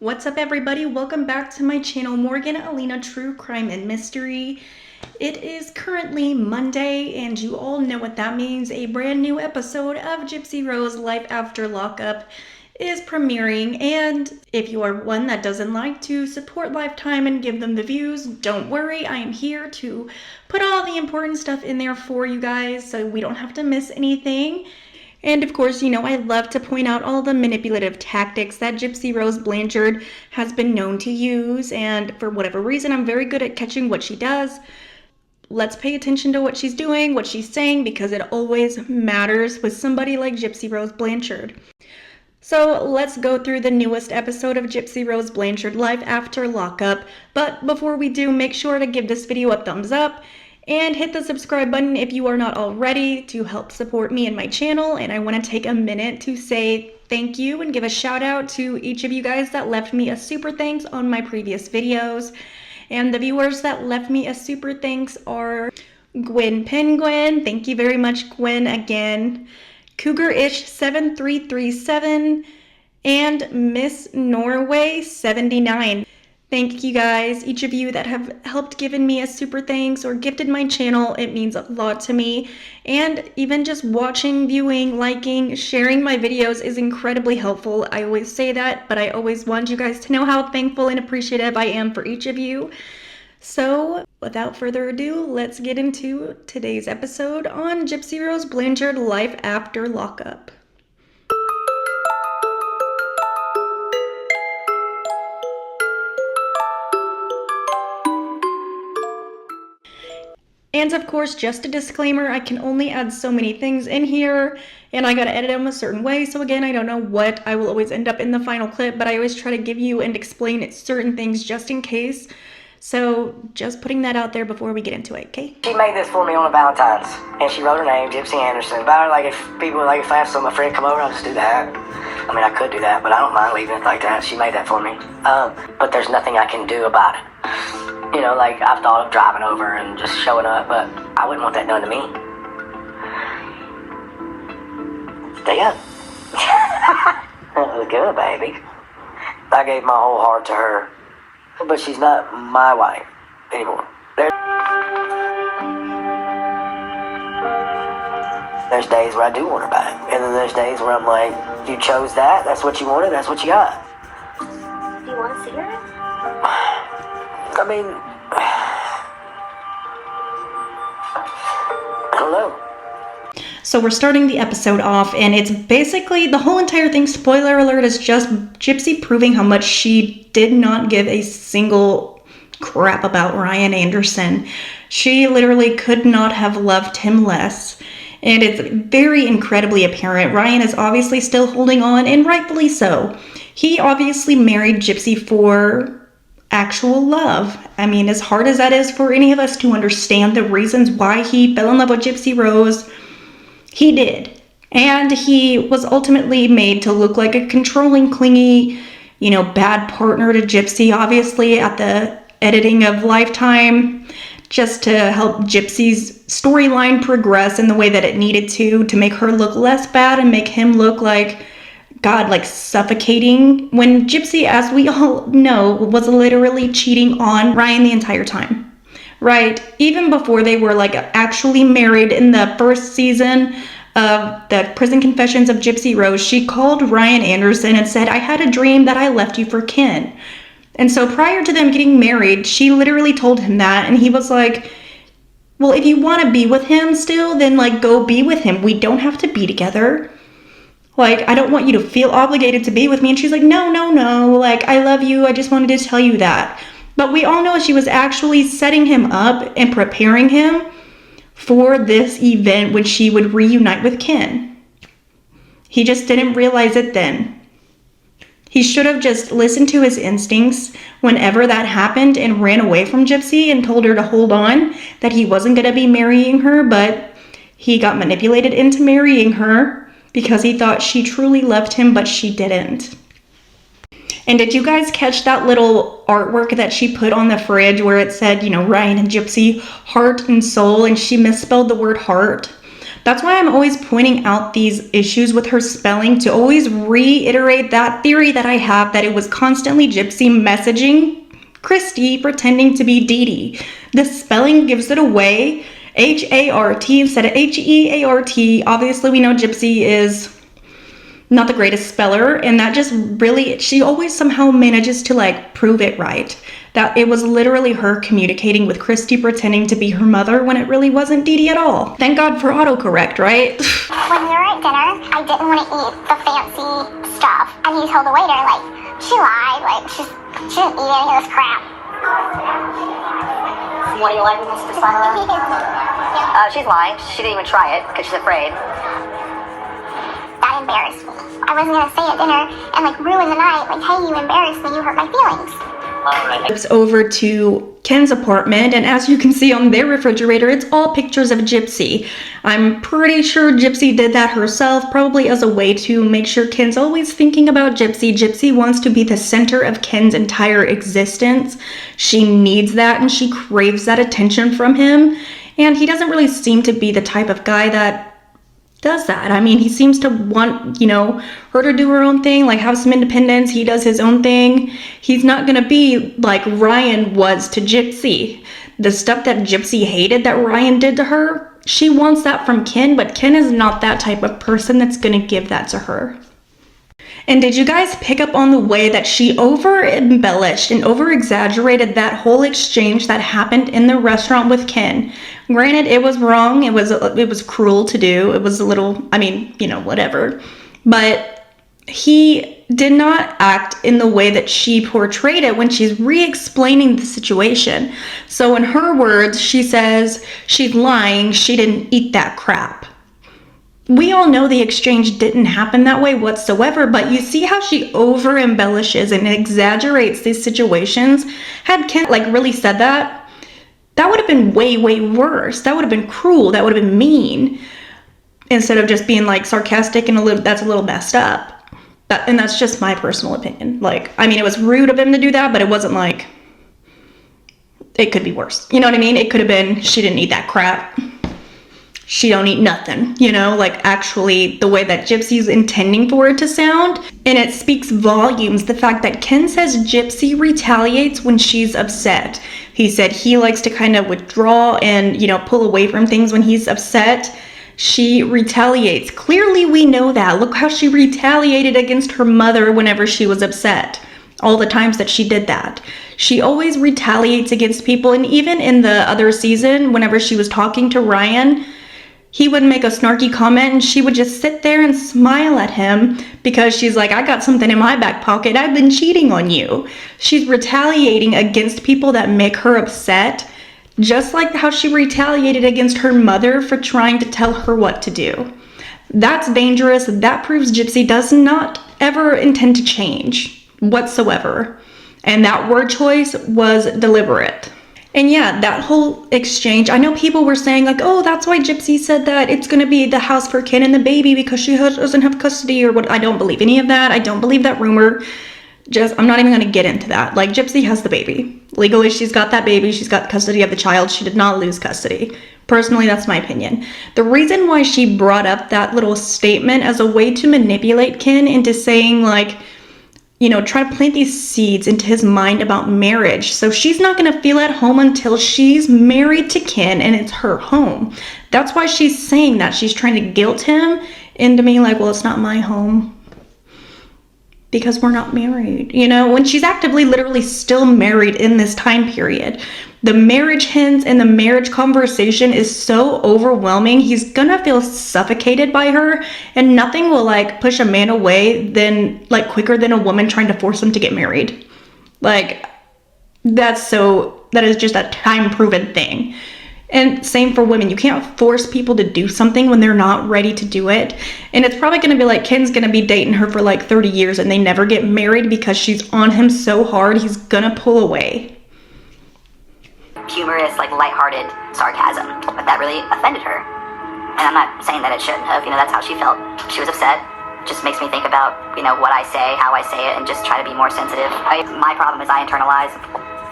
What's up, everybody? Welcome back to my channel, Morgan Allena True Crime and Mystery. It is currently Monday, and you all know what that means. A brand new episode of Gypsy Rose Life After Lockup is premiering, and if you are one that doesn't like to support Lifetime and give them the views, don't worry. I am here to put all the important stuff in there for you guys so we don't have to miss anything. And of course, you know, I love to point out all the manipulative tactics that Gypsy Rose Blanchard has been known to use, and for whatever reason, I'm very good at catching what she does. Let's pay attention to what she's doing, what she's saying, because it always matters with somebody like Gypsy Rose Blanchard. So let's go through the newest episode of Gypsy Rose Blanchard Life After Lockup. But before we do, make sure to give this video a thumbs up and hit the subscribe button if you are not already to help support me and my channel. And I want to take a minute to say thank you and give a shout out to each of you guys that left me a super thanks on my previous videos. And the viewers that left me a super thanks are Gwen Penguin, thank you very much Gwen again, Cougarish 7337, and Miss Norway 79. Thank you guys, each of you that have helped given me a super thanks or gifted my channel. It means a lot to me. And even just watching, viewing, liking, sharing my videos is incredibly helpful. I always say that, but I always want you guys to know how thankful and appreciative I am for each of you. So without further ado, let's get into today's episode on Gypsy Rose Blanchard Life After Lockup. And of course, just a disclaimer, I can only add so many things in here, and I gotta edit them a certain way, so again, I don't know what I will always end up in the final clip, but I always try to give you and explain certain things just in case. So just putting that out there before we get into it, okay? She made this for me on a Valentine's, and she wrote her name, Gypsy Anderson. About her, like if I have my friend come over, I'll just do that. I mean, I could do that, but I don't mind leaving it like that. She made that for me. But there's nothing I can do about it. You know, like, I've thought of driving over and just showing up, but I wouldn't want that done to me. Stay up. That was good, baby. I gave my whole heart to her, but she's not my wife anymore. There's days where I do want her back, and then there's days where I'm like, you chose that, that's what you wanted, that's what you got. Do you want a cigarette? I mean, I don't know. So we're starting the episode off, and it's basically the whole entire thing, spoiler alert, is just Gypsy proving how much she did not give a single crap about Ryan Anderson. She literally could not have loved him less. And it's very incredibly apparent. Ryan is obviously still holding on, and rightfully so. He obviously married Gypsy for actual love. I mean, as hard as that is for any of us to understand the reasons why he fell in love with Gypsy Rose, he did. And he was ultimately made to look like a controlling, clingy, you know, bad partner to Gypsy, obviously, at the editing of Lifetime, just to help Gypsy's storyline progress in the way that it needed to make her look less bad and make him look like, God, like suffocating, when Gypsy, as we all know, was literally cheating on Ryan the entire time. Right? Even before they were like actually married in the first season of the Prison Confessions of Gypsy Rose, she called Ryan Anderson and said, I had a dream that I left you for Ken. And so prior to them getting married, she literally told him that, and he was like, well, if you want to be with him still, then like go be with him. We don't have to be together. Like, I don't want you to feel obligated to be with me. And she's like, no, like, I love you. I just wanted to tell you that. But we all know she was actually setting him up and preparing him for this event when she would reunite with Ken. He just didn't realize it then. He should have just listened to his instincts whenever that happened and ran away from Gypsy and told her to hold on, that he wasn't going to be marrying her, but he got manipulated into marrying her because he thought she truly loved him, but she didn't. And did you guys catch that little artwork that she put on the fridge where it said, you know, Ryan and Gypsy, heart and soul, and she misspelled the word heart? That's why I'm always pointing out these issues with her spelling, to always reiterate that theory that I have, that it was constantly Gypsy messaging Christy pretending to be Dee Dee. The spelling gives it away. H-A-R-T instead of H-E-A-R-T. Obviously, we know Gypsy is not the greatest speller, and that just really, she always somehow manages to like prove it right. That it was literally her communicating with Christy pretending to be her mother when it really wasn't Dee Dee at all. Thank God for autocorrect, right? When we were at dinner, I didn't want to eat the fancy stuff. And he told the waiter, like, she lied, like, she didn't eat any of this crap. What do you like, Mr. Silo? She's lying. She didn't even try it because she's afraid. That embarrassed me. I wasn't going to say at dinner and, like, ruin the night. Like, hey, you embarrassed me. You hurt my feelings. It's over to Ken's apartment, and as you can see on their refrigerator, it's all pictures of Gypsy. I'm pretty sure Gypsy did that herself, probably as a way to make sure Ken's always thinking about Gypsy. Gypsy wants to be the center of Ken's entire existence. She needs that, and she craves that attention from him, and he doesn't really seem to be the type of guy that does that. I mean, he seems to want, you know, her to do her own thing, like have some independence. He does his own thing. He's not gonna be like Ryan was to Gypsy. The stuff that Gypsy hated that Ryan did to her, she wants that from Ken, but Ken is not that type of person that's gonna give that to her. And did you guys pick up on the way that she over-embellished and over-exaggerated that whole exchange that happened in the restaurant with Ken? Granted, it was wrong. It was cruel to do. It was a little, I mean, you know, whatever. But he did not act in the way that she portrayed it when she's re-explaining the situation. So in her words, she says she's lying. She didn't eat that crap. We all know the exchange didn't happen that way whatsoever, but you see how she over embellishes and exaggerates these situations. Had Ken like really said that, that would have been way, way worse. That would have been cruel. That would have been mean. Instead of just being like sarcastic and that's a little messed up. And that's just my personal opinion. Like, I mean, it was rude of him to do that, but it wasn't like, it could be worse. You know what I mean? It could have been, she didn't eat that crap. She don't eat nothing, you know, like actually the way that Gypsy's intending for it to sound. And it speaks volumes, the fact that Ken says Gypsy retaliates when she's upset. He said he likes to kind of withdraw and, you know, pull away from things when he's upset. She retaliates. Clearly we know that. Look how she retaliated against her mother whenever she was upset. All the times that she did that. She always retaliates against people. And even in the other season, whenever she was talking to Ryan, he would make a snarky comment and she would just sit there and smile at him because she's like, I got something in my back pocket. I've been cheating on you. She's retaliating against people that make her upset, just like how she retaliated against her mother for trying to tell her what to do. That's dangerous. That proves Gypsy does not ever intend to change whatsoever. And that word choice was deliberate. And yeah, that whole exchange, I know people were saying like, oh, that's why Gypsy said that it's going to be the house for Ken and the baby because she doesn't have custody or what. I don't believe any of that. I don't believe that rumor. I'm not even going to get into that. Like, Gypsy has the baby. Legally, she's got that baby. She's got custody of the child. She did not lose custody. Personally, that's my opinion. The reason why she brought up that little statement as a way to manipulate Ken into saying like, you know, try to plant these seeds into his mind about marriage. So she's not going to feel at home until she's married to Ken and it's her home. That's why she's saying that. She's trying to guilt him into being like, well, it's not my home because we're not married. You know, when she's actively literally still married in this time period. The marriage hints and the marriage conversation is so overwhelming. He's gonna feel suffocated by her, and nothing will like push a man away quicker than a woman trying to force him to get married. Like, that is just a time-proven thing. And same for women. You can't force people to do something when they're not ready to do it. And it's probably gonna be like Ken's gonna be dating her for like 30 years and they never get married because she's on him so hard, he's gonna pull away. Humorous, like lighthearted sarcasm, but that really offended her. And I'm not saying that it shouldn't have, you know, that's how she felt. She was upset. Just makes me think about, you know, what I say, how I say it, and just try to be more sensitive. My problem is I internalize.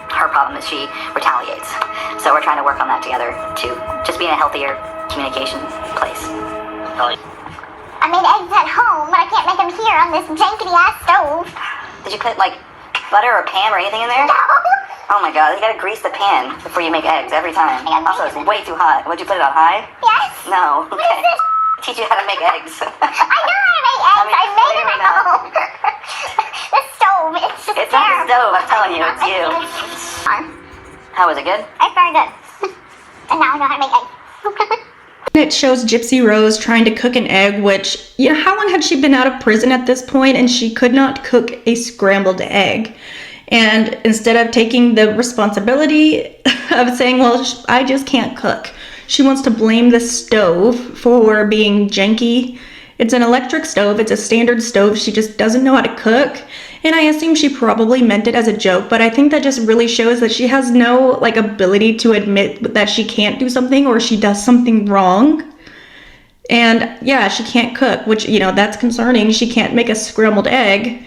Her problem is she retaliates. So we're trying to work on that together to just be in a healthier communication place. I made eggs at home, but I can't make them here on this jankety-ass stove. Did you put, like, butter or Pam or anything in there? No. Oh my god, you gotta grease the pan before you make eggs every time. Also, it's way too hot. Would you put it on high? Yes. No. Okay. Teach you how to make eggs. I know how to make eggs. I made them at home. The stove, it's just It's not the stove, I'm telling you, it's you. How was it, good? It's very good. And now I know how to make eggs. It shows Gypsy Rose trying to cook an egg, which, yeah, how long had she been out of prison at this point, and she could not cook a scrambled egg. And instead of taking the responsibility of saying, well, I just can't cook, she wants to blame the stove for being janky. It's an electric stove, it's a standard stove, she just doesn't know how to cook. And I assume she probably meant it as a joke, but I think that just really shows that she has no, like, ability to admit that she can't do something or she does something wrong. And yeah, she can't cook, which, you know, that's concerning. She can't make a scrambled egg.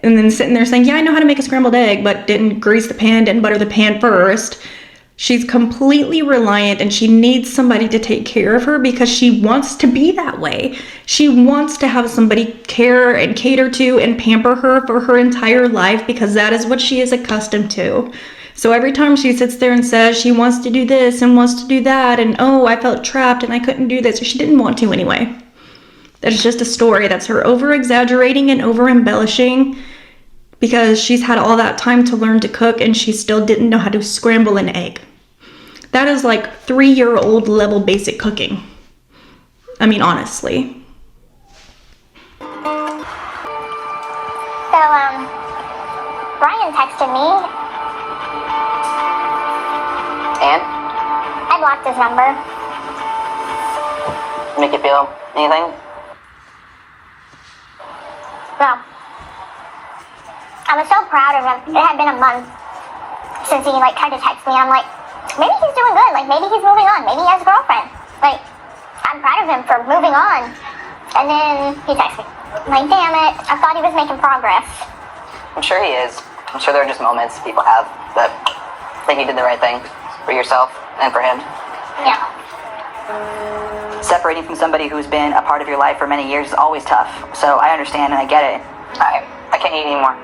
And then sitting there saying, yeah, I know how to make a scrambled egg, but didn't grease the pan, didn't butter the pan first. She's completely reliant and she needs somebody to take care of her because she wants to be that way. She wants to have somebody care and cater to and pamper her for her entire life because that is what she is accustomed to. So every time she sits there and says she wants to do this and wants to do that and, oh, I felt trapped and I couldn't do this, or she didn't want to anyway. That's just a story. That's her over-exaggerating and over-embellishing because she's had all that time to learn to cook and she still didn't know how to scramble an egg. That is like 3-year-old level basic cooking. I mean, honestly. So, Ryan texted me. And? I blocked his number. Make you feel anything? No. I was so proud of him. It had been a month since he, like, tried to text me. I'm like, maybe he's doing good. Like, maybe he's moving on. Maybe he has a girlfriend. Like, I'm proud of him for moving on. And then he texts me. I'm like, damn it. I thought he was making progress. I'm sure he is. I'm sure there are just moments people have that think you did the right thing for yourself and for him. Yeah. Separating from somebody who's been a part of your life for many years is always tough. So I understand and I get it. I can't eat anymore.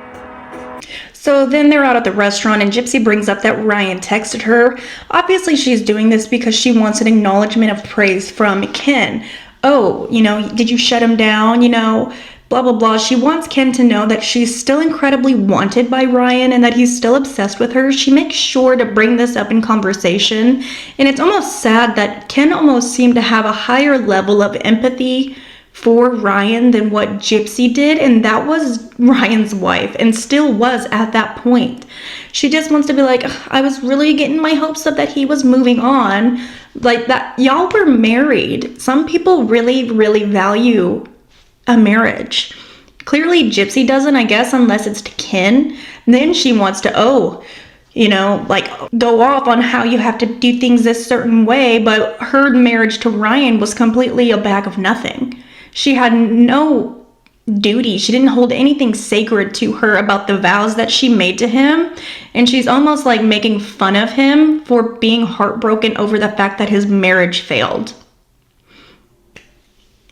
So then they're out at the restaurant and Gypsy brings up that Ryan texted her. Obviously she's doing this because she wants an acknowledgement of praise from Ken. Oh, you know, did you shut him down? You know, blah, blah, blah. She wants Ken to know that she's still incredibly wanted by Ryan and that he's still obsessed with her. She makes sure to bring this up in conversation. And it's almost sad that Ken almost seemed to have a higher level of empathy for Ryan than what Gypsy did, and that was Ryan's wife and still was at that point. She just wants to be like, I was really getting my hopes up that he was moving on, like that. Y'all were married. Some people really, really value a marriage. Clearly Gypsy doesn't, I guess, unless it's to Ken. Then she wants to, you know, like go off on how you have to do things this certain way, but her marriage to Ryan was completely a bag of nothing. She had no duty. She didn't hold anything sacred to her about the vows that she made to him. And she's almost like making fun of him for being heartbroken over the fact that his marriage failed.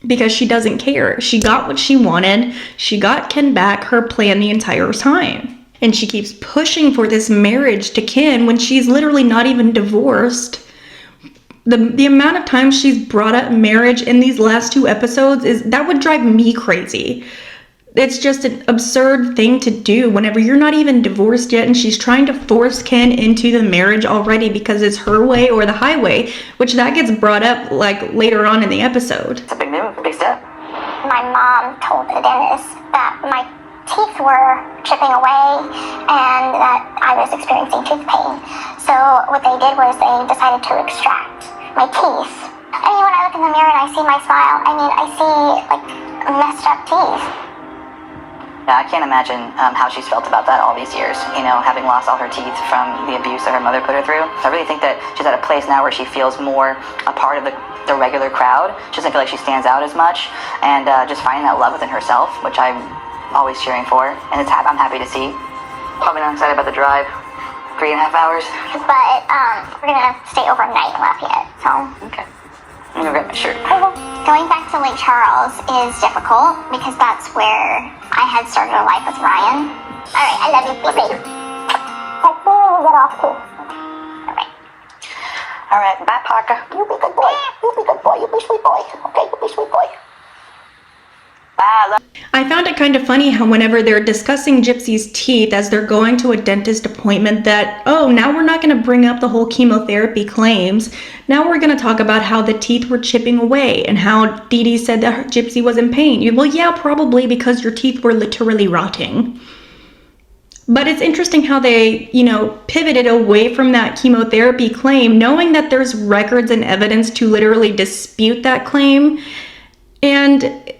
Because she doesn't care. She got what she wanted. She got Ken back, her plan the entire time. And she keeps pushing for this marriage to Ken when she's literally not even divorced. The amount of times she's brought up marriage in these last 2 episodes that would drive me crazy. It's just an absurd thing to do whenever you're not even divorced yet and she's trying to force Ken into the marriage already because it's her way or the highway, which that gets brought up like later on in the episode. It's a big move, a big step. My mom told the dentist that my teeth were chipping away and that I was experiencing tooth pain. So what they did was they decided to extract my teeth. I mean, when I look in the mirror and I see my smile, I mean, I see like messed up teeth. Yeah, I can't imagine how she's felt about that all these years, you know, having lost all her teeth from the abuse that her mother put her through. I really think that she's at a place now where she feels more a part of the regular crowd. She doesn't feel like she stands out as much, and just finding that love within herself, which I'm always cheering for, and I'm happy to see. Probably not excited about the drive. 3.5 hours. But we're gonna stay overnight in Lafayette, so. Okay. Okay, sure. Going back to Lake Charles is difficult because that's where I had started a life with Ryan. All right, I love you. Be safe. Text me when you get off too. All right. All right, bye, Parker. You be good boy. You be good boy. You be sweet boy. Okay, you be sweet boy. Bye. I found it kind of funny how whenever they're discussing Gypsy's teeth as they're going to a dentist appointment that, oh, now we're not going to bring up the whole chemotherapy claims. Now we're going to talk about how the teeth were chipping away and how Dee Dee said that Gypsy was in pain. Well, yeah, probably because your teeth were literally rotting. But it's interesting how they, pivoted away from that chemotherapy claim, knowing that there's records and evidence to literally dispute that claim. And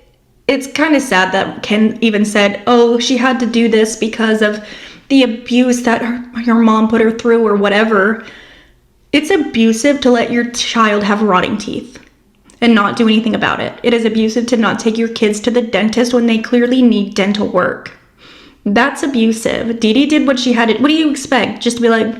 it's kind of sad that Ken even said, oh, she had to do this because of the abuse that her mom put her through or whatever. It's abusive to let your child have rotting teeth and not do anything about it. It is abusive to not take your kids to the dentist when they clearly need dental work. That's abusive. Dee Dee did what she had to. What do you expect? Just to be like,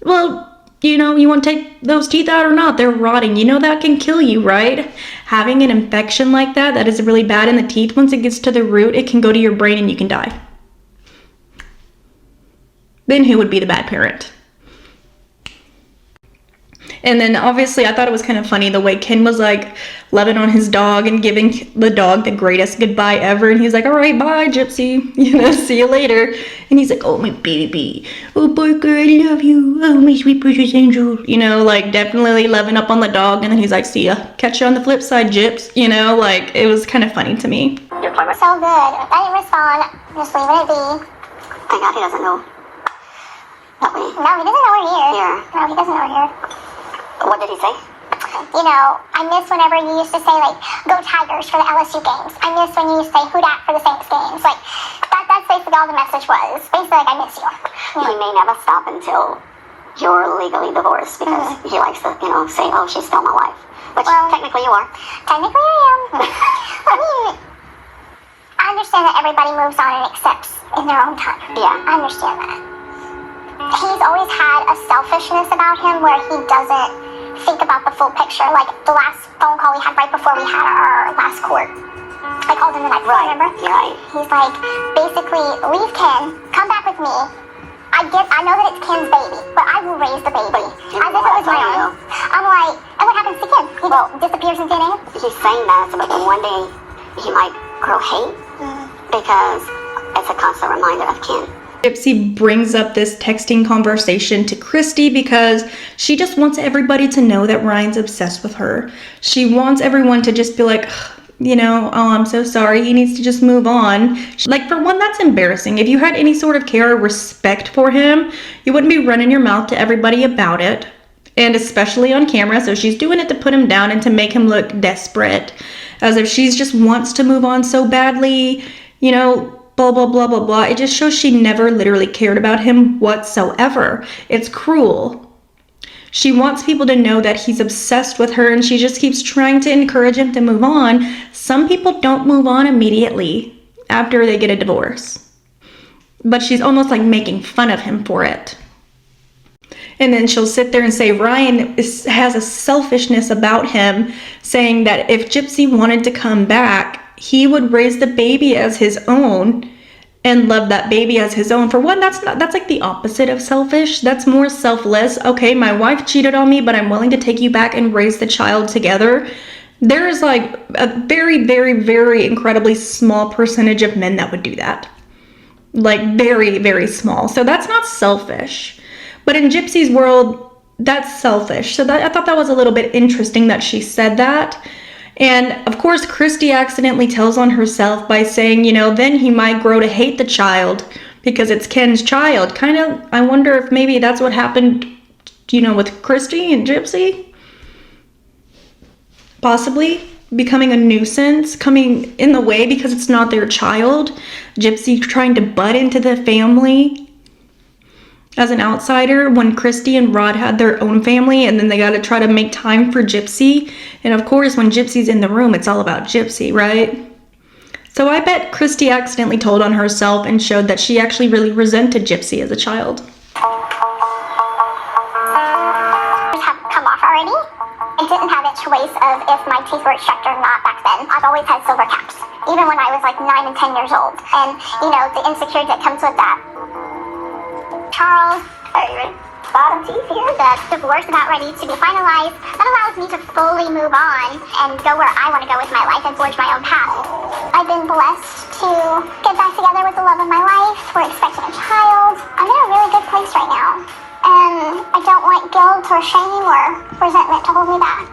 well, you want to take those teeth out or not? They're rotting. That can kill you, right? Having an infection like that is really bad in the teeth. Once it gets to the root, it can go to your brain and you can die. Then who would be the bad parent? And then obviously I thought it was kind of funny the way Ken was like loving on his dog and giving the dog the greatest goodbye ever. And he's like, all right, bye, Gypsy. See you later. And he's like, oh, my baby. Oh, Parker, I love you. Oh, my sweet precious angel. Definitely loving up on the dog. And then he's like, see ya. Catch you on the flip side, Gyps. It was kind of funny to me. Your appointment? So good. I didn't respond. Just leaving it be. Thank God he doesn't know that we... No, he doesn't know we're here. Here. No, he doesn't know we're here. What did he say? I miss whenever you used to say, go Tigers for the LSU games. I miss when you used to say, who dat for the Saints games. That's basically all the message was. Basically, I miss you. He may never stop until you're legally divorced because he likes to, say, oh, she stole my life. Which, technically you are. Technically I am. I understand that everybody moves on and accepts in their own time. Yeah. I understand that. He's always had a selfishness about him where he doesn't think about the full picture. Like the last phone call we had right before we had our last court. I called him the night before, remember? You're right. He's like, basically, leave Ken, come back with me. I know that it's Ken's baby, but I will raise the baby. As if it was my own. I'm like, and what happens to Ken? He just disappears in thin air? He's saying that, but then one day he might grow hate because it's a constant reminder of Ken. Gypsy brings up this texting conversation to Christy because she just wants everybody to know that Ryan's obsessed with her. She wants everyone to just be like, oh, I'm so sorry. He needs to just move on. For one, that's embarrassing. If you had any sort of care or respect for him, you wouldn't be running your mouth to everybody about it. And especially on camera. So she's doing it to put him down and to make him look desperate. As if she just wants to move on so badly, blah, blah, blah, blah, blah. It just shows she never literally cared about him whatsoever. It's cruel. She wants people to know that he's obsessed with her and she just keeps trying to encourage him to move on. Some people don't move on immediately after they get a divorce. But she's almost making fun of him for it. And then she'll sit there and say Ryan has a selfishness about him, saying that if Gypsy wanted to come back, he would raise the baby as his own and love that baby as his own. For one, that's the opposite of selfish. That's more selfless. Okay, my wife cheated on me, but I'm willing to take you back and raise the child together. There is a very, very, very incredibly small percentage of men that would do that. Very, very small. So that's not selfish. But in Gypsy's world, that's selfish. So I thought that was a little bit interesting that she said that. And of course, Christy accidentally tells on herself by saying, then he might grow to hate the child because it's Ken's child. I wonder if maybe that's what happened, with Christy and Gypsy. Possibly becoming a nuisance, coming in the way because it's not their child. Gypsy trying to butt into the family as an outsider when Christy and Rod had their own family, and then they got to try to make time for Gypsy. And of course, when Gypsy's in the room, it's all about Gypsy, right? So I bet Christy accidentally told on herself and showed that she actually really resented Gypsy as a child. Have come off already. It didn't have a choice of always had silver caps, even when I was like 9 and 10 years old. And, you know, the insecurity that comes with that. Charles, are you ready? Bottom teeth here. The divorce about ready to be finalized. That allows me to fully move on and go where I want to go with my life and forge my own path. I've been blessed to get back together with the love of my life. We're expecting a child. I'm in a really good place right now. And I don't want guilt or shame or resentment to hold me back.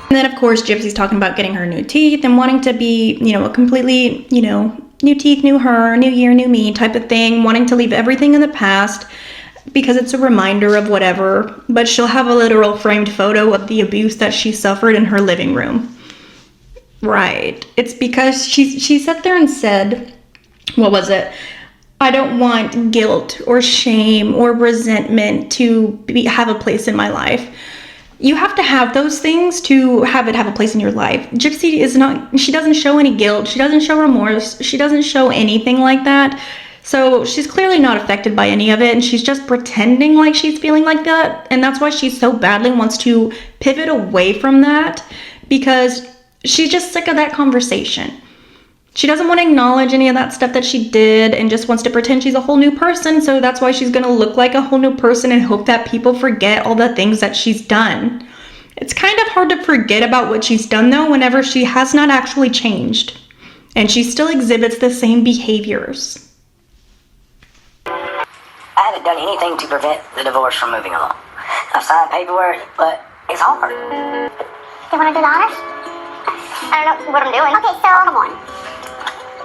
And then, of course, Gypsy's talking about getting her new teeth and wanting to be, you know, a completely, you know, new teeth, new her, new year, new me type of thing, wanting to leave everything in the past because it's a reminder of whatever. But she'll have a literal framed photo of the abuse that she suffered in her living room. Right. It's because she sat there and said, what was it? I don't want guilt or shame or resentment to have a place in my life. You have to have those things to have a place in your life. Gypsy is not, she doesn't show any guilt. She doesn't show remorse. She doesn't show anything like that. So she's clearly not affected by any of it. And she's just pretending like she's feeling like that. And that's why she so badly wants to pivot away from that, because she's just sick of that conversation. She doesn't want to acknowledge any of that stuff that she did and just wants to pretend she's a whole new person. So that's why she's going to look like a whole new person and hope that people forget all the things that she's done. It's kind of hard to forget about what she's done, though, whenever she has not actually changed. And she still exhibits the same behaviors. I haven't done anything to prevent the divorce from moving along. I've signed paperwork, but it's hard. You want to do the honors? I don't know what I'm doing. Okay, so come on.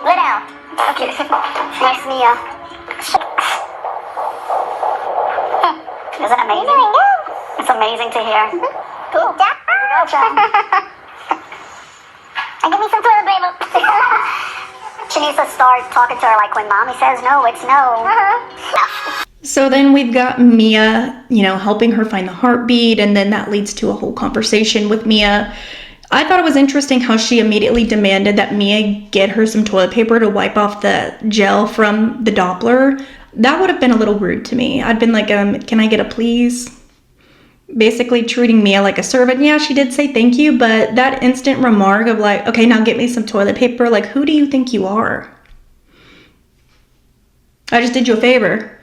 Lay down. Okay. Nice, Mia. Isn't it amazing? Doing good. It's amazing to hear. Cool. And give me some toilet paper. She needs to start talking to her like when mommy says no, it's no. No. So then we've got Mia, you know, helping her find the heartbeat, and then that leads to a whole conversation with Mia. I thought it was interesting how she immediately demanded that Mia get her some toilet paper to wipe off the gel from the Doppler. That would have been a little rude to me. I'd been like, can I get a please? Basically treating Mia like a servant. Yeah, she did say thank you, but that instant remark of like, okay, now get me some toilet paper. Like, who do you think you are? I just did you a favor.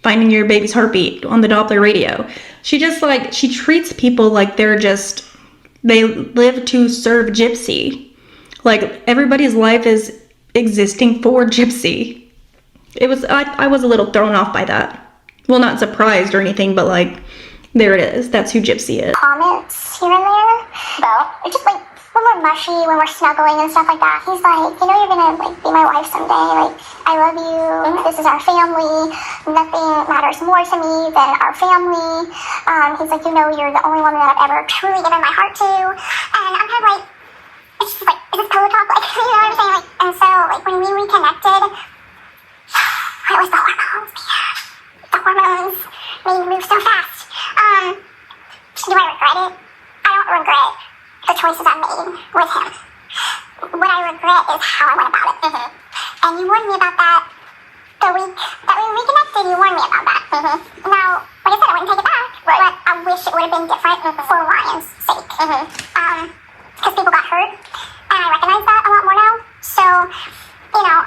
Finding your baby's heartbeat on the Doppler radio. She treats people like they live to serve Gypsy. Like, everybody's life is existing for Gypsy. I was a little thrown off by that. Well, not surprised or anything, but like, there it is. That's who Gypsy is. Comments here and there about, it's just like, when we're mushy, when we're snuggling and stuff like that, he's like, you know, you're gonna like be my wife someday. Like, I love you. This is our family. Nothing matters more to me than our family. He's like, you know, you're the only woman that I've ever truly given my heart to. And I'm kind of like, it's just like, is this pillow talk? Like, you know what I'm saying? Like, and so, like, when we reconnected, it was the hormones, man. The hormones made me move so fast. Do I regret it? I don't regret the choices I made with him. What I regret is how I went about it. And you warned me about that the week that we reconnected. You warned me about that. Now, like I said, I wouldn't take it back, but I wish it would have been different for Ryan's sake. Because people got hurt, and I recognize that a lot more now. So, you know,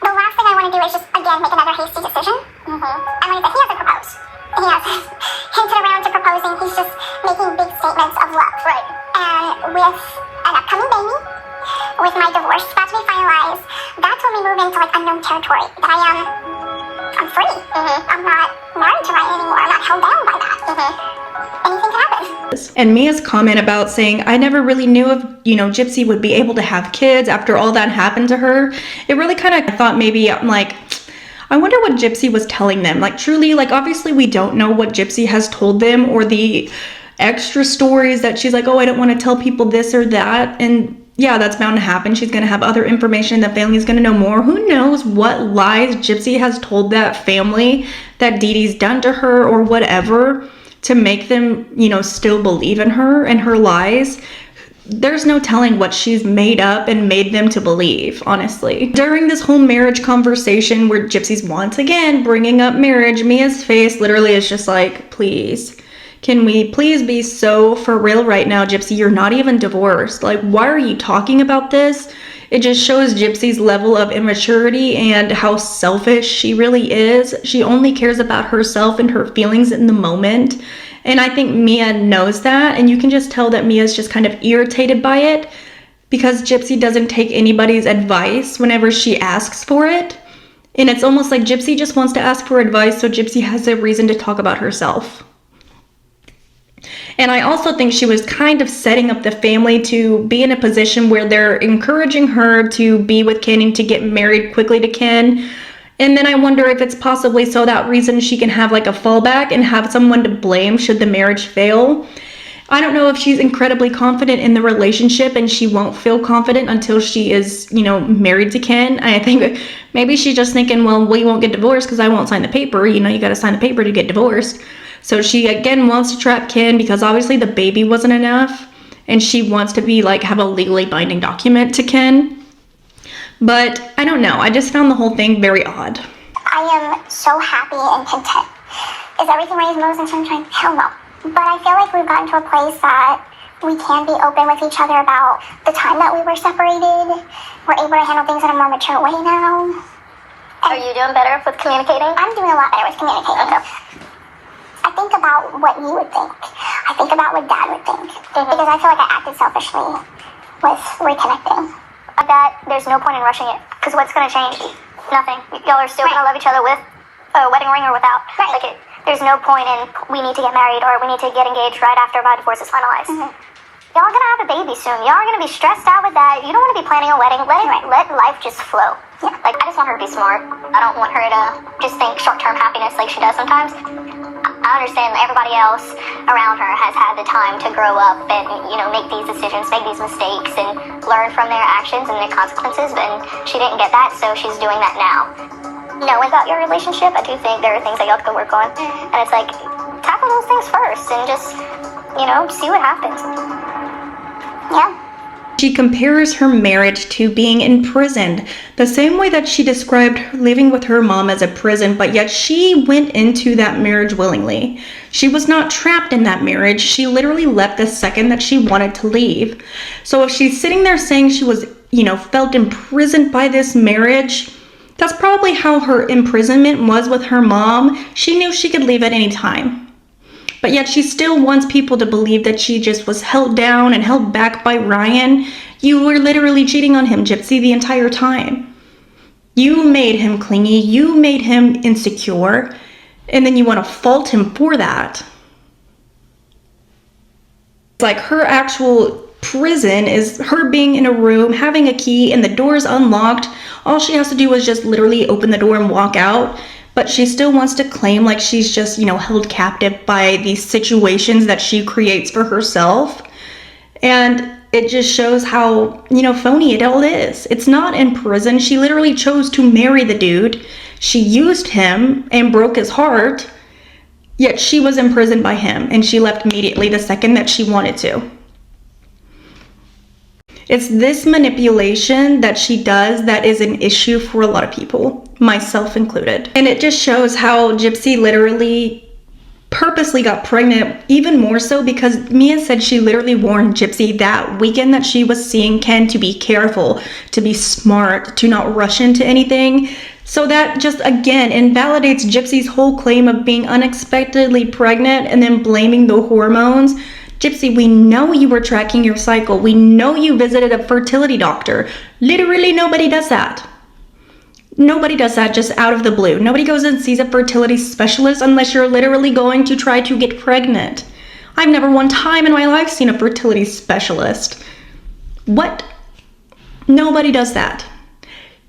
the last thing I want to do is just, again, make another hasty decision. And like I said, he hasn't proposed. He hasn't hinted around to proposing. He's just making big statements of love. Right. And with an upcoming baby, with my divorce about to be finalized, that's when we move into like unknown territory. That I'm free. I'm not married to Ryan anymore. I'm not held down by that. Anything can happen. And Mia's comment about saying, I never really knew if, you know, Gypsy would be able to have kids after all that happened to her. It really kind of thought maybe, I'm like, I wonder what Gypsy was telling them. Like, truly, like, obviously we don't know what Gypsy has told them or the extra stories that she's like, oh, I don't want to tell people this or that. And yeah, that's bound to happen. She's going to have other information. The family's going to know more. Who knows what lies Gypsy has told that family that Dee Dee's done to her or whatever to make them, you know, still believe in her and her lies. There's no telling what she's made up and made them to believe, honestly. During this whole marriage conversation where Gypsy's once again bringing up marriage, Mia's face literally is just like, please, Can we please be so for real right now, Gypsy? You're not even divorced. Like, why are you talking about this? It just shows Gypsy's level of immaturity and how selfish she really is. She only cares about herself and her feelings in the moment. And I think Mia knows that. And you can just tell that Mia's just kind of irritated by it because Gypsy doesn't take anybody's advice whenever she asks for it. And it's almost like Gypsy just wants to ask for advice so Gypsy has a reason to talk about herself. And I also think she was kind of setting up the family to be in a position where they're encouraging her to be with Ken and to get married quickly to Ken. And then I wonder if it's possibly so that reason she can have like a fallback and have someone to blame should the marriage fail. I don't know if she's incredibly confident in the relationship and she won't feel confident until she is, married to Ken. I think maybe she's just thinking, well, we won't get divorced because I won't sign the paper. You got to sign the paper to get divorced. So she again wants to trap Ken because obviously the baby wasn't enough. And she wants to be like, have a legally binding document to Ken. But I don't know. I just found the whole thing very odd. I am so happy and content. Is everything rainbows and sunshine? Hell no. But I feel like we've gotten to a place that we can be open with each other about the time that we were separated. We're able to handle things in a more mature way now. Are you doing better with communicating? I'm doing a lot better with communicating. Okay. I think about what you would think. I think about what Dad would think. Because I feel like I acted selfishly with reconnecting. That there's no point in rushing it. Because what's going to change? Nothing. Y'all are still going to love each other with a wedding ring or without. Right. Like there's no point in we need to get married or we need to get engaged right after my divorce is finalized. Y'all are going to have a baby soon. Y'all are going to be stressed out with that. You don't want to be planning a wedding. Let life just flow. Yeah. Like, I just want her to be smart. I don't want her to just think short-term happiness like she does sometimes. I understand everybody else around her has had the time to grow up and, make these decisions, make these mistakes, and learn from their actions and their consequences, and she didn't get that, so she's doing that now. Knowing about your relationship, I do think there are things that y'all can work on, and it's like, tackle those things first, and just, see what happens. Yeah. She compares her marriage to being imprisoned, the same way that she described living with her mom as a prison, but yet she went into that marriage willingly. She was not trapped in that marriage. She literally left the second that she wanted to leave. So if she's sitting there saying she was, felt imprisoned by this marriage, that's probably how her imprisonment was with her mom. She knew she could leave at any time. But yet she still wants people to believe that she just was held down and held back by Ryan. You were literally cheating on him, Gypsy, the entire time. You made him clingy. You made him insecure. And then you want to fault him for that. It's like her actual prison is her being in a room, having a key, and the door's unlocked. All she has to do is just literally open the door and walk out. But she still wants to claim like she's just, held captive by these situations that she creates for herself. And it just shows how, phony it all is. It's not in prison. She literally chose to marry the dude. She used him and broke his heart. Yet she was imprisoned by him. And she left immediately the second that she wanted to. It's this manipulation that she does that is an issue for a lot of people, myself included. And it just shows how Gypsy literally purposely got pregnant, even more so because Mia said she literally warned Gypsy that weekend that she was seeing Ken to be careful, to be smart, to not rush into anything. So that just again invalidates Gypsy's whole claim of being unexpectedly pregnant and then blaming the hormones. Gypsy, we know you were tracking your cycle. We know you visited a fertility doctor. Literally nobody does that. Nobody does that just out of the blue. Nobody goes and sees a fertility specialist unless you're literally going to try to get pregnant. I've never one time in my life seen a fertility specialist. What? Nobody does that.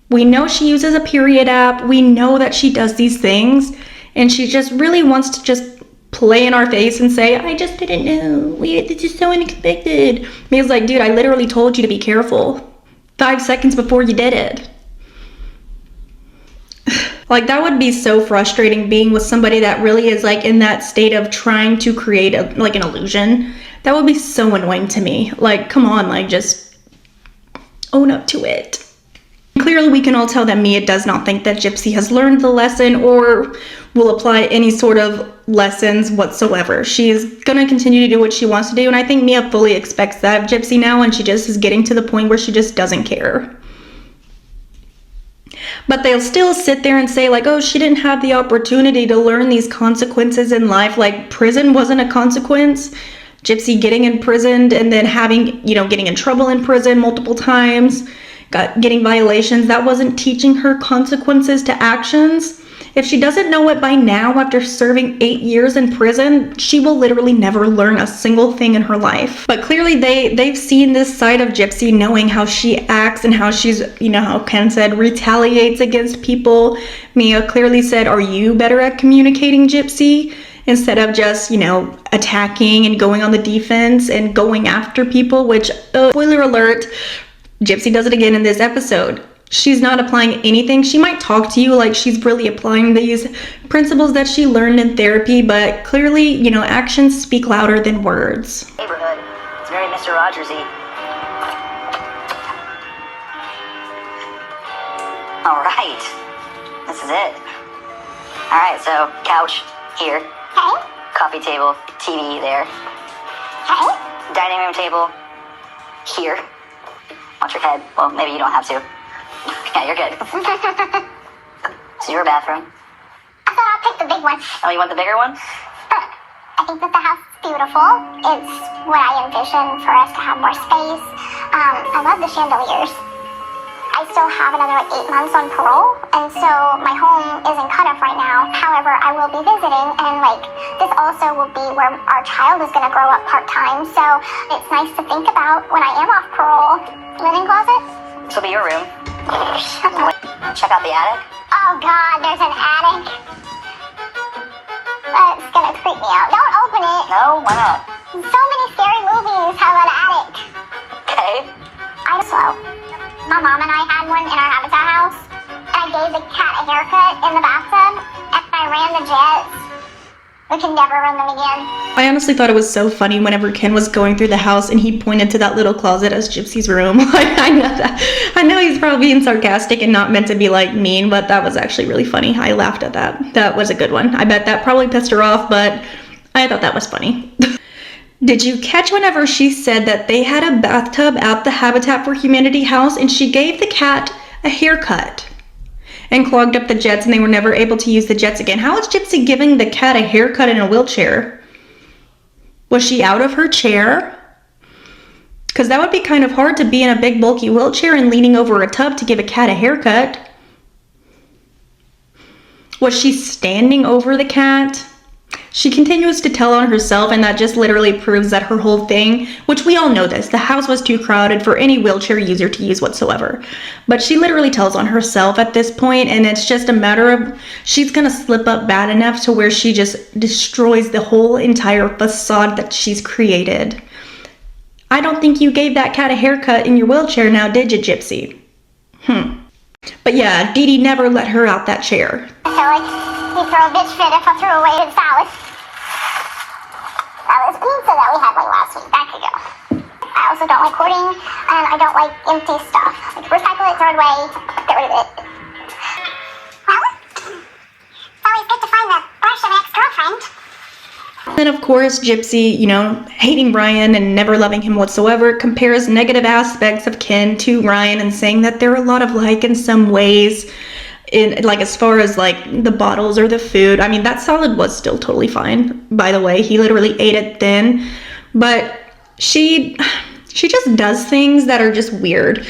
We know she uses a period app. We know that she does these things. And she just really wants to just play in our face and say, I just didn't know. It's just so unexpected. Mia's like, dude, I literally told you to be careful 5 seconds before you did it. Like, that would be so frustrating being with somebody that really is like in that state of trying to create an illusion. That would be so annoying to me. Like, come on, like just own up to it. Clearly, we can all tell that Mia does not think that Gypsy has learned the lesson or will apply any sort of lessons whatsoever. She's gonna continue to do what she wants to do, and I think Mia fully expects that of Gypsy now, and she just is getting to the point where she just doesn't care. But they'll still sit there and say, like, oh, she didn't have the opportunity to learn these consequences in life. Like, prison wasn't a consequence. Gypsy getting imprisoned and then having, getting in trouble in prison multiple times, getting violations, that wasn't teaching her consequences to actions. If she doesn't know it by now, after serving 8 years in prison, she will literally never learn a single thing in her life. But clearly they've seen this side of Gypsy, knowing how she acts and how she's, how Ken said, retaliates against people. Mia clearly said, are you better at communicating, Gypsy? Instead of just, attacking and going on the defense and going after people, which, spoiler alert, Gypsy does it again in this episode. She's not applying anything. She might talk to you like she's really applying these principles that she learned in therapy, but clearly, actions speak louder than words. Neighborhood. It's very Mr. Rogersy. All right. This is it. All right, so couch here. Okay. Coffee table, TV there. Okay. Dining room table here. Watch your head. Well, maybe you don't have to. Yeah, you're good. So your bathroom. I thought I'd pick the big one. Oh, you want the bigger one? But I think that the house is beautiful. It's what I envision for us to have more space. I love the chandeliers. I still have another 8 months on parole, and so my home is in cutoff right now. However, I will be visiting, and this also will be where our child is going to grow up part-time. So it's nice to think about when I am off parole. Linen closet? This will be your room. Check out the attic. Oh God, there's an attic. That's gonna creep me out. Don't open it. No, why not? So many scary movies have an attic. Okay. I'm slow. My mom and I had one in our habitat house. And I gave the cat a haircut in the bathtub, and I ran the jets. We can never run them again. I honestly thought it was so funny whenever Ken was going through the house and he pointed to that little closet as Gypsy's room. I know he's probably being sarcastic and not meant to be mean, but that was actually really funny. I laughed at that. That was a good one. I bet that probably pissed her off, but I thought that was funny. Did you catch whenever she said that they had a bathtub at the Habitat for Humanity house and she gave the cat a haircut and clogged up the jets and they were never able to use the jets again? How is Gypsy giving the cat a haircut in a wheelchair? Was she out of her chair? Because that would be kind of hard to be in a big bulky wheelchair and leaning over a tub to give a cat a haircut. Was she standing over the cat? She continues to tell on herself, and that just literally proves that her whole thing, which we all know this, the house was too crowded for any wheelchair user to use whatsoever. But she literally tells on herself at this point, and it's just a matter of she's gonna slip up bad enough to where she just destroys the whole entire facade that she's created. I don't think you gave that cat a haircut in your wheelchair now, did you, Gypsy? But yeah, Dee Dee never let her out that chair. I feel like you'd throw a bitch fit if I threw away the salad. That was pizza that we had last week. That could go. I also don't like hoarding, and I don't like empty stuff. Recycle it, throw it away, get rid of it. Well, it's always good to find the brush of an ex-girlfriend. Then of course Gypsy, hating Ryan and never loving him whatsoever, compares negative aspects of Ken to Ryan and saying that they're a lot of like in some ways, in as far as the bottles or the food. I mean, that salad was still totally fine, by the way. He literally ate it thin, but she just does things that are just weird.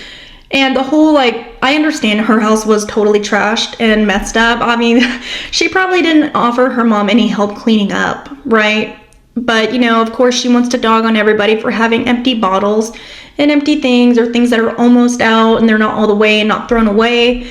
And the whole, I understand her house was totally trashed and messed up. I mean, she probably didn't offer her mom any help cleaning up, right? But, of course she wants to dog on everybody for having empty bottles and empty things or things that are almost out and they're not all the way and not thrown away.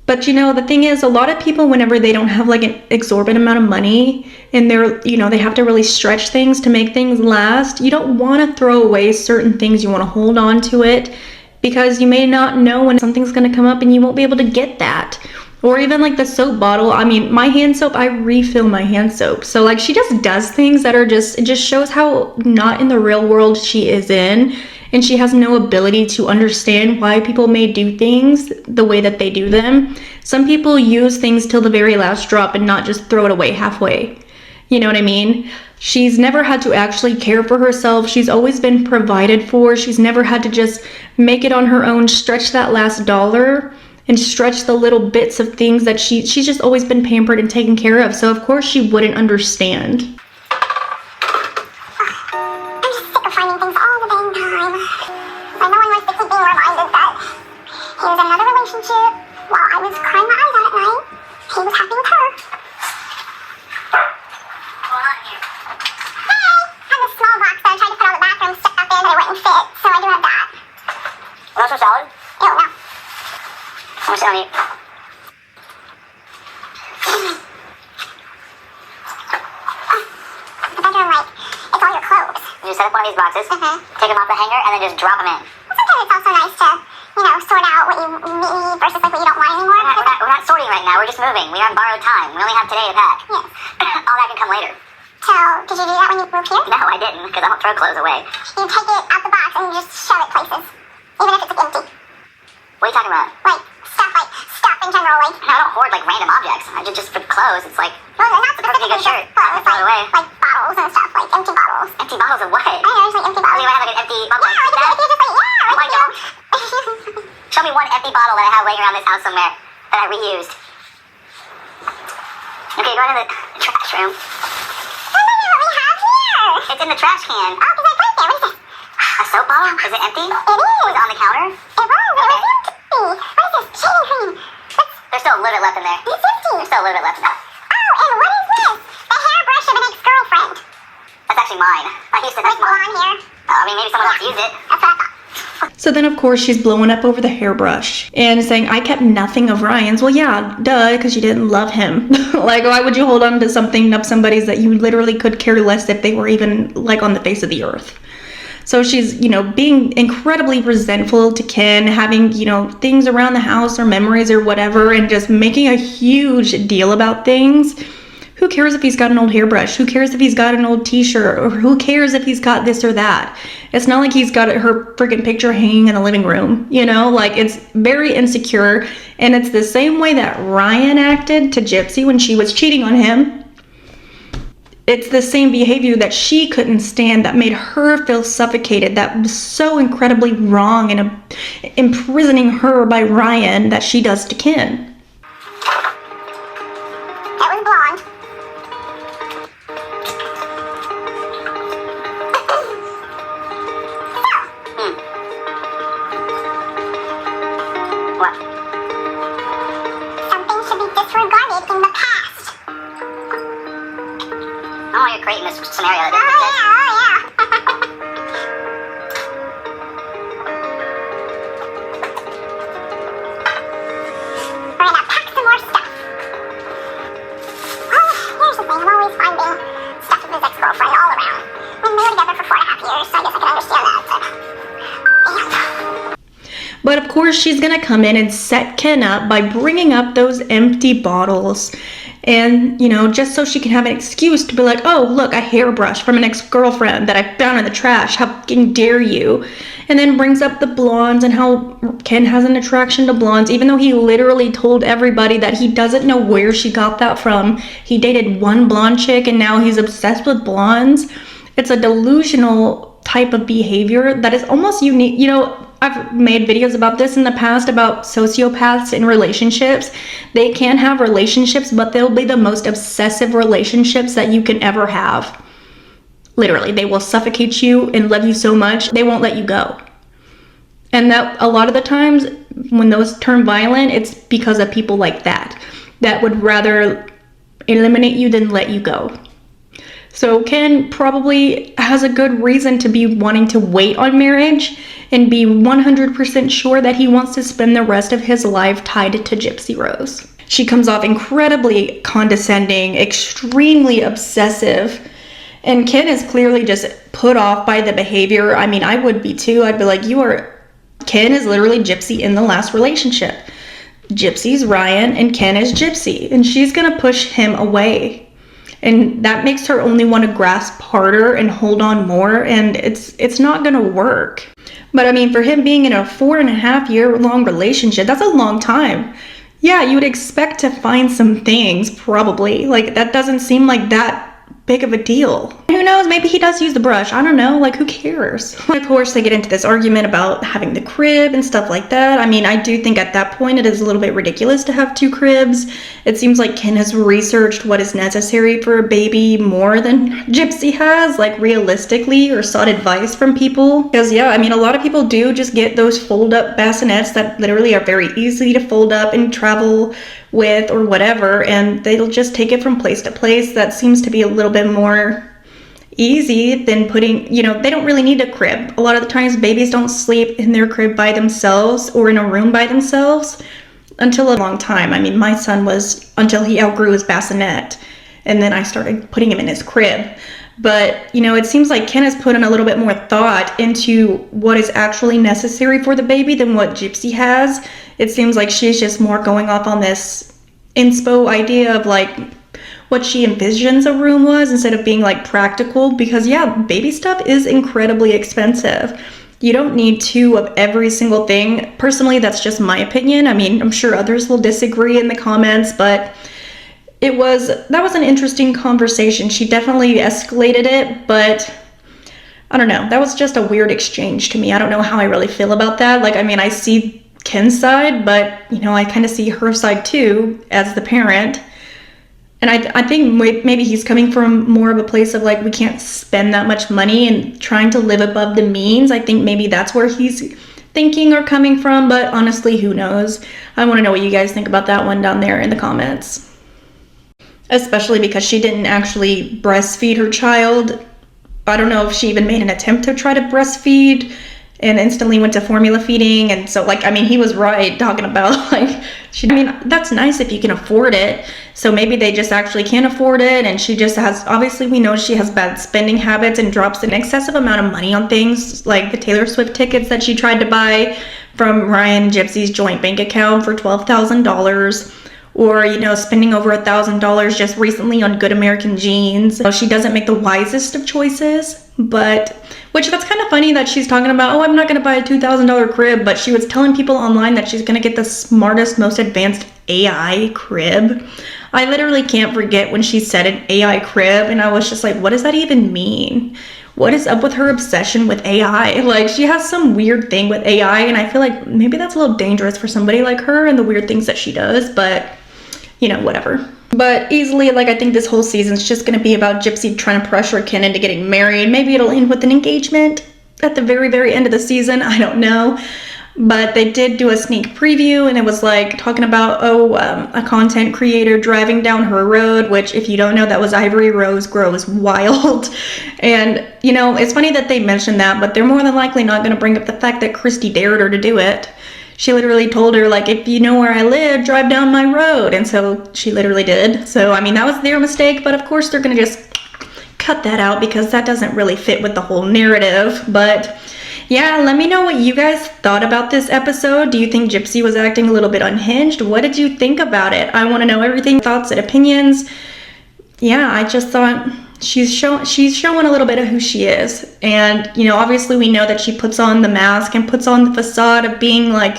But, the thing is, a lot of people, whenever they don't have, an exorbitant amount of money and they're, they have to really stretch things to make things last, you don't want to throw away certain things. You want to hold on to it, because you may not know when something's going to come up and you won't be able to get that. Or even the soap bottle. I mean, my hand soap, I refill my hand soap. So she just does things that are it just shows how not in the real world she is in. and she has no ability to understand why people may do things the way that they do them. Some people use things till the very last drop and not just throw it away halfway. You know what I mean? She's never had to actually care for herself. She's always been provided for. She's never had to just make it on her own, stretch that last dollar, and stretch the little bits of things that she's just always been pampered and taken care of. So of course she wouldn't understand. I'm just sick of finding things all the dang time. Like, no one wants to keep being reminded that he was in another relationship while I was crying my eyes out at night. He was happy with her. Small box that I tried to put on the bathroom stuck out there, but it wouldn't fit, so I do have that. Want some salad? Ew, no. I'm gonna sit on you. The bedroom, like, it's all your clothes. You just set up one of these boxes, take them off the hanger, and then just drop them in. Well, sometimes it's also nice to, you know, sort out what you need versus like what you don't want anymore. We're not sorting right now, we're just moving. We are on borrowed time. We only have today to pack. Yes. All that can come later. So, did you do that when you moved here? No, I didn't, because I don't throw clothes away. You take it out the box and you just shove it places, even if it's like empty. What are you talking about? Like stuff in general, like. No, I don't hoard like random objects. I just for clothes. It's like Well, they're not supposed to be a good shirt. Clothes, Throw it away. like bottles and stuff, like empty bottles. Empty bottles of what? I know, there's like empty bottles. You have like an empty bottle. Yeah, like if you just like, yeah, Oh like, my God. Show me one empty bottle that I have laying around this house somewhere that I reused. Okay, go into the trash room. That's not what we have here. It's in the trash can. Oh, because I put it there. What is this? A soap bottle? Is it empty? It is. Was it on the counter? It was empty. What is this? Shaving cream. There's still a little bit left in there. It's empty. There's still a little bit left in there. Oh, and what is this? The hairbrush of an ex-girlfriend. That's actually mine. I used to. With That's mine. blonde hair. I mean, maybe someone else used it. That's what I thought. So then, of course, she's blowing up over the hairbrush and saying, I kept nothing of Ryan's. Well, yeah, duh, because you didn't love him. Like, why would you hold on to something of somebody's that you literally could care less if they were even, like, on the face of the earth? So she's, you know, being incredibly resentful to Ken, having, you know, things around the house or memories or whatever, and just making a huge deal about things. Who cares if he's got an old hairbrush? Who cares if he's got an old t-shirt? Or who cares if he's got this or that? It's not like he's got her freaking picture hanging in the living room, you know? Like, it's very insecure. And it's the same way that Ryan acted to Gypsy when she was cheating on him. It's the same behavior that she couldn't stand, that made her feel suffocated, that was so incredibly wrong and imprisoning her by Ryan that she does to Ken. It was blonde. What? Something should be disregarded in the past. Oh, you're creating this scenario that Oh, doesn't exist. yeah, oh, yeah. We're gonna pack some more stuff. Oh, here's the thing. I'm always finding stuff with his ex-girlfriend all around. I mean, they were together for 4.5 years, so I guess I can understand that. But, damn. But of course, she's gonna come in and set Ken up by bringing up those empty bottles. And, you know, just so she can have an excuse to be like, oh, look, a hairbrush from an ex-girlfriend that I found in the trash. How fucking dare you? And then brings up the blondes and how Ken has an attraction to blondes, even though he literally told everybody that he doesn't know where she got that from. He dated one blonde chick and now he's obsessed with blondes. It's a delusional type of behavior that is almost unique. You know, I've made videos about this in the past about sociopaths in relationships. They can have relationships, but they'll be the most obsessive relationships that you can ever have. Literally, they will suffocate you and love you so much, they won't let you go. And that a lot of the times when those turn violent, it's because of people like that would rather eliminate you than let you go. So Ken probably has a good reason to be wanting to wait on marriage and be 100% sure that he wants to spend the rest of his life tied to Gypsy Rose. She comes off incredibly condescending, extremely obsessive, and Ken is clearly just put off by the behavior. I mean, I would be too. I'd be like, Ken is literally Gypsy in the last relationship. Gypsy's Ryan and Ken is Gypsy, and she's gonna push him away. And that makes her only want to grasp harder and hold on more, and it's not gonna work. But I mean, for him being in a 4.5-year-long relationship, that's a long time. Yeah, you would expect to find some things, probably. Like, that doesn't seem like that big of a deal. Who knows, maybe he does use the brush. I don't know, like, who cares? Of course, they get into this argument about having the crib and stuff like that. I mean, I do think at that point it is a little bit ridiculous to have 2 cribs. It seems like Ken has researched what is necessary for a baby more than Gypsy has, like, realistically, or sought advice from people. Because, yeah, I mean, a lot of people do just get those fold-up bassinets that literally are very easy to fold up and travel with or whatever, and they'll just take it from place to place. That seems to be a little bit more easy than putting, you know, they don't really need a crib. A lot of the times babies don't sleep in their crib by themselves or in a room by themselves until a long time. I mean, my son was until he outgrew his bassinet, and then I started putting him in his crib. But, you know, it seems like Ken has put in a little bit more thought into what is actually necessary for the baby than what Gypsy has. It seems like she's just more going off on this inspo idea of, like, what she envisions a room was instead of being, like, practical. Because, yeah, baby stuff is incredibly expensive. You don't need 2 of every single thing. Personally, that's just my opinion. I mean, I'm sure others will disagree in the comments, but that was an interesting conversation. She definitely escalated it, but I don't know. That was just a weird exchange to me. I don't know how I really feel about that. Like, I mean, I see Ken's side, but, you know, I kind of see her side too as the parent. And I think maybe he's coming from more of a place of, like, we can't spend that much money and trying to live above the means. I think maybe that's where he's thinking or coming from, but honestly, who knows? I want to know what you guys think about that one down there in the comments. Especially because she didn't actually breastfeed her child. I don't know if she even made an attempt to try to breastfeed and instantly went to formula feeding. And so, like, I mean, he was right talking about, like, I mean, that's nice if you can afford it. So maybe they just actually can't afford it, and she just has, obviously we know she has bad spending habits and drops an excessive amount of money on things, like the Taylor Swift tickets that she tried to buy from Ryan and Gypsy's joint bank account for $12,000. Or, you know, spending over $1,000 just recently on Good American jeans. So she doesn't make the wisest of choices, but, which that's kind of funny that she's talking about, oh, I'm not going to buy a $2,000 crib, but she was telling people online that she's going to get the smartest, most advanced AI crib. I literally can't forget when she said an AI crib, and I was just like, what does that even mean? What is up with her obsession with AI? Like, she has some weird thing with AI, and I feel like maybe that's a little dangerous for somebody like her and the weird things that she does, but, you know, whatever. But easily, like, I think this whole season's just going to be about Gypsy trying to pressure Ken into getting married. Maybe it'll end with an engagement at the very, very end of the season. I don't know. But they did do a sneak preview, and it was like talking about, a content creator driving down her road, which, if you don't know, that was Ivory Rose Grows Wild. And, you know, it's funny that they mentioned that, but they're more than likely not going to bring up the fact that Christy dared her to do it. She literally told her, like, if you know where I live, drive down my road. And so she literally did. So, I mean, that was their mistake, but of course they're going to just cut that out because that doesn't really fit with the whole narrative. But yeah, let me know what you guys thought about this episode. Do you think Gypsy was acting a little bit unhinged? What did you think about it? I want to know everything, thoughts and opinions. Yeah, I just thought she's showing a little bit of who she is. And, you know, obviously we know that she puts on the mask and puts on the facade of being, like,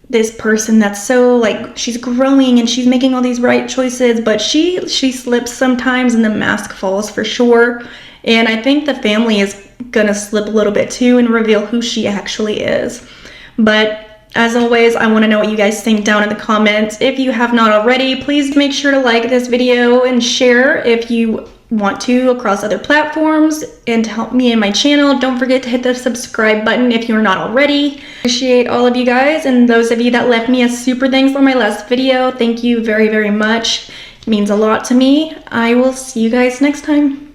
this person that's so, like, she's growing and she's making all these right choices, but she slips sometimes and the mask falls for sure. And I think the family is gonna slip a little bit too and reveal who she actually is. But as always, I want to know what you guys think down in the comments. If you have not already, please make sure to like this video and share if you want to across other platforms. And to help me and my channel, don't forget to hit the subscribe button if you're not already. Appreciate all of you guys, and those of you that left me a super thanks on my last video, thank you very, very much. It means a lot to me. I will see you guys next time.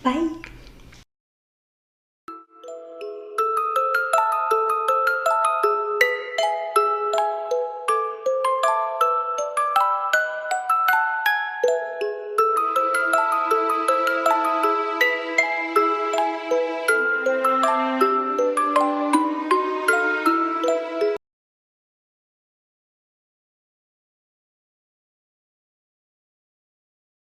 Bye.